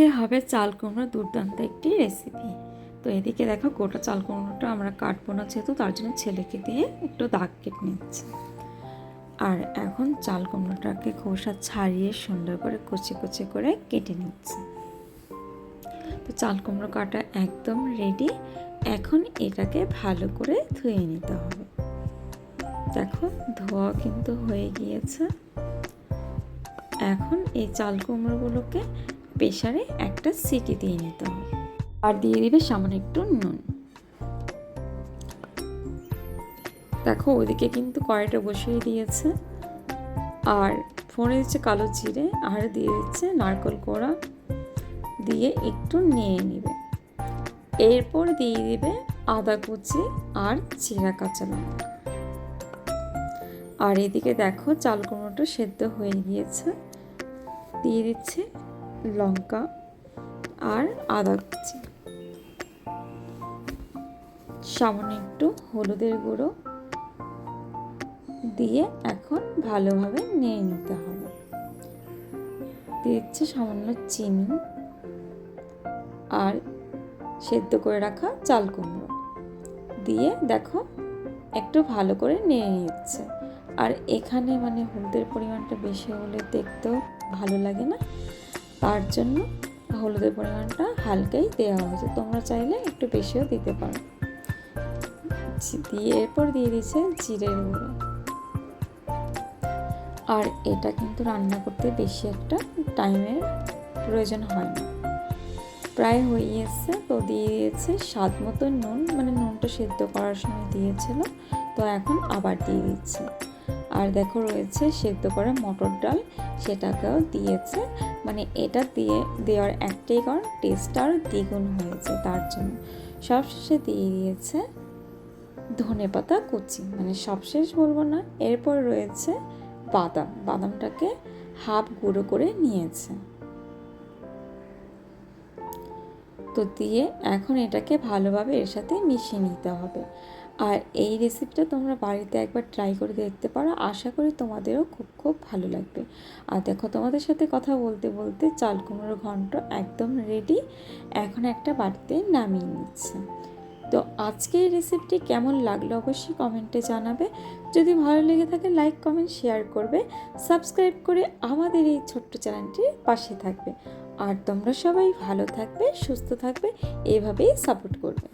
আজকে হবে চাল কুমড়ো দুর্দান্ত একটি রেসিপি। তো এদিকে দেখো গোটা চাল কুমড়োটা আমরা কাটবো না, যেহেতু তার জন্য ছেলেকে দিয়ে একটু দাগ কেটে নিচ্ছি। আর এখন চাল কুমড়োটাকে খোসা ছাড়িয়ে সুন্দর করে কুচি কুচি করে কেটে নিচ্ছি। তো চাল কুমড়ো কাটা একদম রেডি। এখন এটাকে ভালো করে ধুয়ে নিতে হবে। দেখো ধোয়া কিন্তু হয়ে গিয়েছে। এখন এই চাল কুমড়োগুলোকে প্রেসারে একটা সিটি দিয়ে নিতে হবে, আর দিয়ে দিবে সামান্য একটু নুন। দেখো ওদিকে কিন্তু কড়াইটা বসিয়ে দিয়েছে, আর ফোড়নে দিচ্ছে কালো জিরে, আর দিয়ে দিচ্ছে নারকেল কোড়া, দিয়ে একটু নিয়ে নিবে। এরপর দিয়ে দিবে আদা কুচি আর জিরা কাঁচা লঙ্কা। আর এদিকে দেখো চাল কুমড়োটা সেদ্ধ হয়ে গিয়েছে। দিয়ে দিচ্ছে লঙ্কা আর আদা কুচি, সামান্য একটু হলুদের গুঁড়ো দিয়ে এখন ভালোভাবে নিয়ে নিতে হবে। দিয়ে দিচ্ছে সামান্য চিনি আর সেদ্ধ করে রাখা চাল কুমড়ো দিয়ে দেখো একটু ভালো করে নিয়ে নিচ্ছে। আর এখানে মানে হলুদের পরিমাণটা বেশি হলে দেখতেও ভালো লাগে না, তার জন্য হলুদের পরিমাণটা হালকাই দেওয়া হয়েছে। তোমরা চাইলে একটু বেশিও দিতে পারো। দিয়ে এরপর দিয়ে দিচ্ছে জিরের গুঁড়ো। আর এটা কিন্তু রান্না করতে বেশি একটা টাইমের প্রয়োজন হয় না, প্রায় হয়ে এসছে। তো দিয়ে দিয়েছে স্বাদ মতো নুন, মানে নুনটা সেদ্ধ করার সময় দিয়েছিল, তো এখন আবার দিয়ে দিচ্ছে। আর দেখো রয়েছে সেদ্ধ করা মটর ডাল, সেটাকেও দিয়েছে। মানে এটা দেওয়ার একটাই কারণ, টেস্ট আর দ্বিগুণ হয়েছে তার জন্য। সবশেষে দিয়ে দিয়েছে ধনেপাতা কুচি, মানে সবশেষ বলবো না। এরপর রয়েছে বাদামটাকে হাফ গুঁড়ো করে নিয়েছে। তো দিয়ে এখন এটাকে ভালোভাবে এর সাথে মিশিয়ে নিতে হবে। আর এই রেসিপিটা তোমরা বাড়িতে একবার ট্রাই করে দেখতে পারো, আশা করি তোমাদেরও খুব খুব ভালো লাগবে। আর দেখো তোমাদের সাথে কথা বলতে বলতে চাল কুমড়োর ঘন্ট একদম রেডি। এখন একটা বাটিতে নামিয়ে নিচ্ছে। তো আজকে এই রেসিপিটি কেমন লাগলো অবশ্যই কমেন্টে জানাবে। যদি ভালো লেগে থাকে লাইক কমেন্ট শেয়ার করবে, সাবস্ক্রাইব করে আমাদের এই ছোট্ট চ্যানেলটির পাশে থাকবে। আর তোমরা সবাই ভালো থাকবে, সুস্থ থাকবে, এভাবেই সাপোর্ট করবে।